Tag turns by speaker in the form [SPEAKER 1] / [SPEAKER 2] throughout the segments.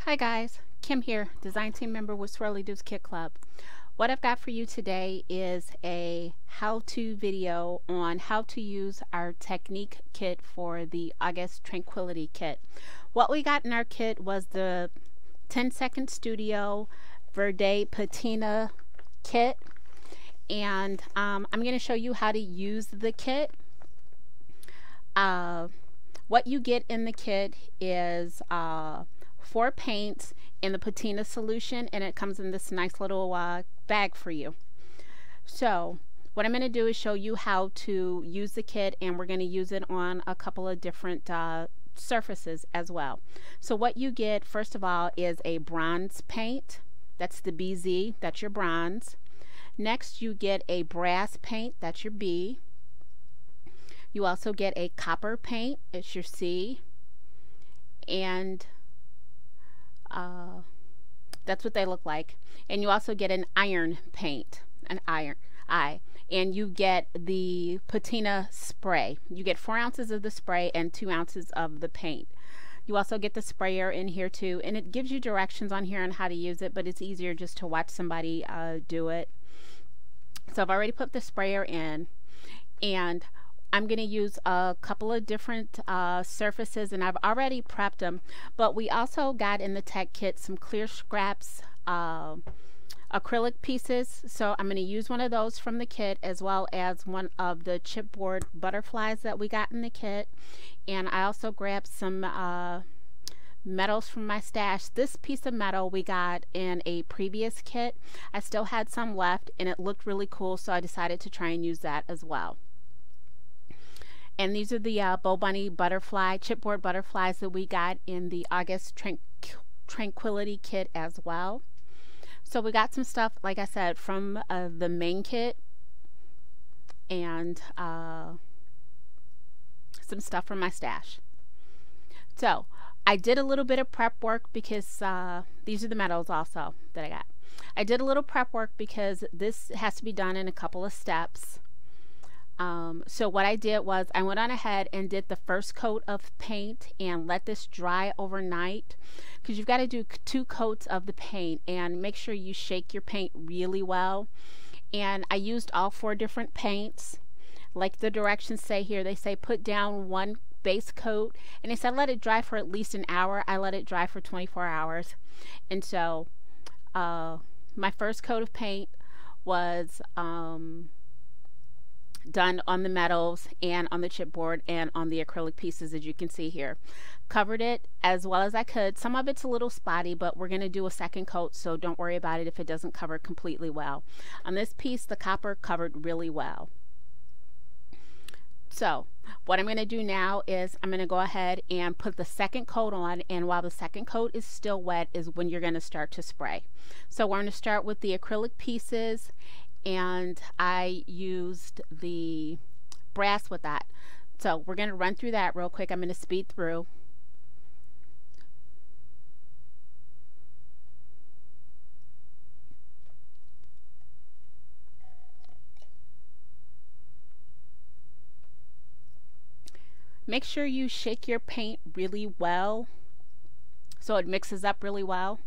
[SPEAKER 1] Hi guys, Kim here, design team member with Swirly Doos Kit Club. What I've got for you today is a how-to video on how to use our Technique kit for the August Tranquility kit. What we got in our kit was the 10-second studio Verde patina kit, and I'm going to show you how to use the kit. What you get in the kit is 4 paints in the patina solution, and it comes in this nice little bag for you. So what I'm going to do is show you how to use the kit, and we're going to use it on a couple of different surfaces as well. So what you get first of all is a bronze paint. That's the BZ, that's your bronze. Next you get a brass paint, that's your B. You also get a copper paint, it's your C. And that's what they look like. And you also get an iron paint, an iron I, and you get the patina spray. You get 4 ounces of the spray and 2 ounces of the paint. You also get the sprayer in here too, and it gives you directions on here on how to use it, but it's easier just to watch somebody do it. So I've already put the sprayer in, and I'm going to use a couple of different surfaces, and I've already prepped them, but we also got in the tech kit some clear scraps acrylic pieces, so I'm going to use one of those from the kit, as well as one of the chipboard butterflies that we got in the kit. And I also grabbed some metals from my stash. This piece of metal we got in a previous kit. I still had some left and it looked really cool, so I decided to try and use that as well. And these are the Bow Bunny butterfly, chipboard butterflies that we got in the August Tranquility kit as well. So we got some stuff, like I said, from the main kit, and some stuff from my stash. So I did a little bit of prep work because these are the metals also that I got. I did a little prep work because this has to be done in a couple of steps. So what I did was I went on ahead and did the first coat of paint and let this dry overnight, because you've got to do 2 coats of the paint, and make sure you shake your paint really well. And I used all 4 different paints. Like the directions say here, they say put down 1 base coat, and they said let it dry for at least an hour. I let it dry for 24 hours. And so my first coat of paint was done on the metals and on the chipboard and on the acrylic pieces, as you can see here. Covered it as well as I could. Some of it's a little spotty, but we're going to do a second coat, so don't worry about it if it doesn't cover completely well. On this piece, the copper covered really well. So what I'm going to do now is I'm going to go ahead and put the second coat on, and while the second coat is still wet is when you're going to start to spray. So we're going to start with the acrylic pieces, and I used the brass with that. So we're going to run through that real quick. I'm going to speed through. Make sure you shake your paint really well so it mixes up really well.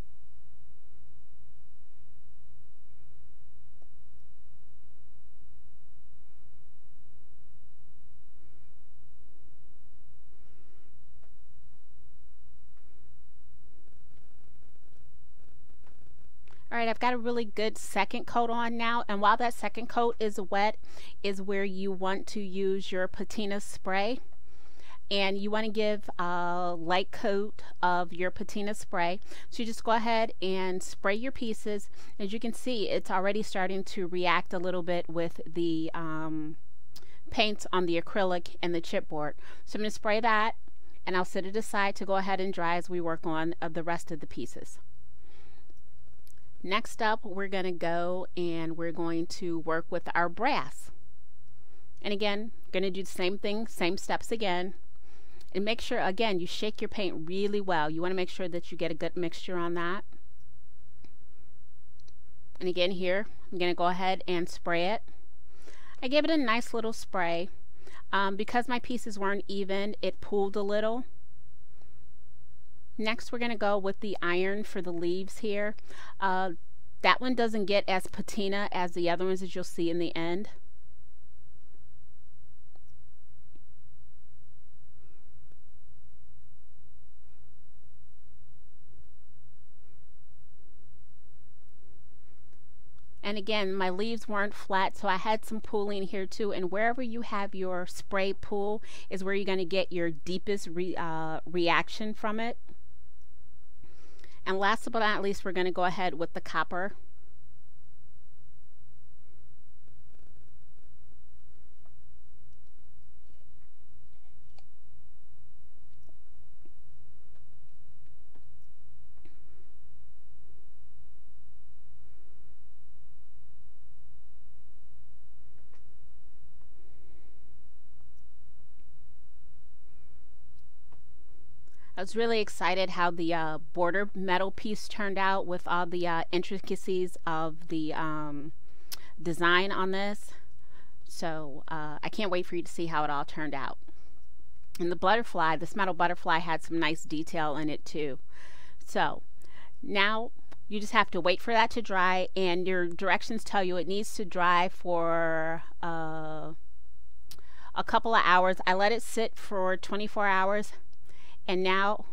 [SPEAKER 1] Alright, I've got a really good second coat on now, and while that second coat is wet is where you want to use your patina spray. And you want to give a light coat of your patina spray. So you just go ahead and spray your pieces. As you can see, it's already starting to react a little bit with the paints on the acrylic and the chipboard. So I'm going to spray that, and I'll set it aside to go ahead and dry as we work on the rest of the pieces. Next up, we're going to go and we're going to work with our brass. And again, going to do the same thing, same steps again. And make sure, again, you shake your paint really well. You want to make sure that you get a good mixture on that. And again here, I'm going to go ahead and spray it. I gave it a nice little spray. Because my pieces weren't even, it pooled a little. Next we're going to go with the iron for the leaves here. That one doesn't get as patina as the other ones, as you'll see in the end. And again, my leaves weren't flat, so I had some pooling here too. And wherever you have your spray pool is where you're going to get your deepest reaction from it. And last but not least, we're going to go ahead with the copper. I was really excited how the border metal piece turned out with all the intricacies of the design on this. So I can't wait for you to see how it all turned out. And the butterfly, this metal butterfly, had some nice detail in it too. So now you just have to wait for that to dry, and your directions tell you it needs to dry for a couple of hours. I let it sit for 24 hours. And now,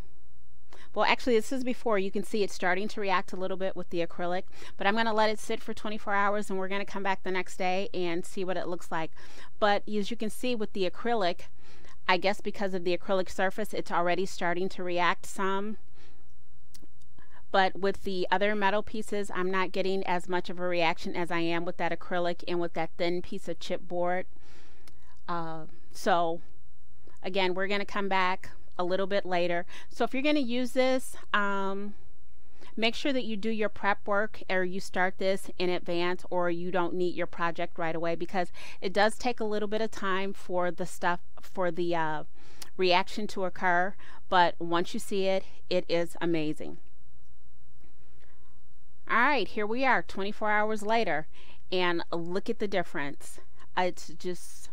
[SPEAKER 1] well, actually this is before. You can see it's starting to react a little bit with the acrylic, but I'm going to let it sit for 24 hours and we're going to come back the next day and see what it looks like. But as you can see with the acrylic, I guess because of the acrylic surface, it's already starting to react some. But with the other metal pieces, I'm not getting as much of a reaction as I am with that acrylic and with that thin piece of chipboard. So again, we're going to come back a little bit later. So if you're going to use this, make sure that you do your prep work, or you start this in advance, or you don't need your project right away, because it does take a little bit of time for the stuff, for the reaction to occur. But once you see it, it is amazing. All right, here we are 24 hours later, and look at the difference. It's just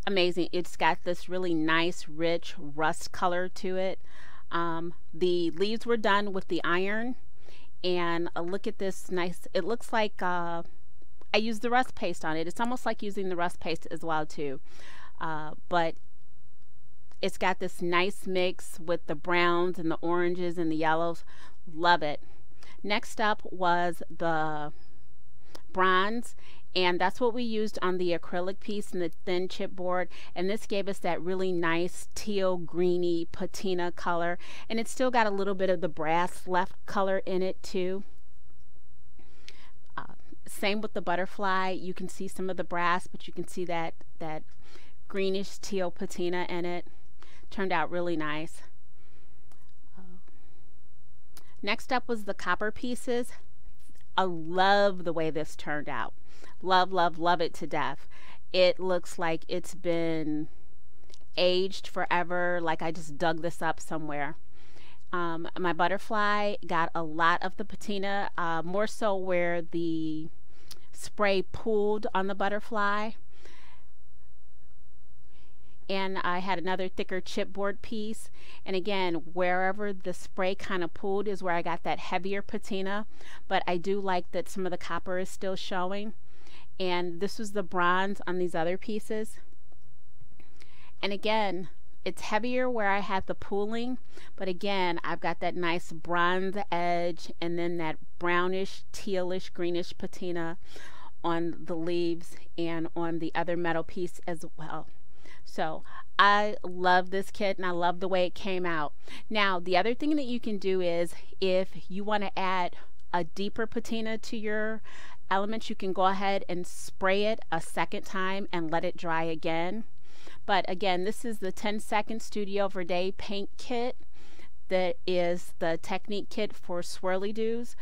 [SPEAKER 1] amazing. It's got this really nice rich rust color to it. The leaves were done with the iron, and look at this nice, it looks like I used the rust paste on it. It's almost like using the rust paste as well too, but it's got this nice mix with the browns and the oranges and the yellows. Love it. Next up was the bronze, and that's what we used on the acrylic piece and the thin chipboard, and this gave us that really nice teal greeny patina color, and it's still got a little bit of the brass left color in it too. Same with the butterfly. You can see some of the brass, but you can see that greenish teal patina in it. Turned out really nice. Next up was the copper pieces. I love the way this turned out. Love, love, love it to death. It looks like it's been aged forever, like I just dug this up somewhere. My butterfly got a lot of the patina, more so where the spray pooled on the butterfly. And I had another thicker chipboard piece, and again, wherever the spray kind of pooled is where I got that heavier patina, but I do like that some of the copper is still showing. And this was the bronze on these other pieces, and again, it's heavier where I had the pooling, but again, I've got that nice bronze edge and then that brownish, tealish, greenish patina on the leaves and on the other metal piece as well. So I love this kit, and I love the way it came out. Now, the other thing that you can do is, if you want to add a deeper patina to your elements, you can go ahead and spray it a second time and let it dry again. But again, this is the 10-second Studio Verde paint kit that is the technique kit for swirly doos.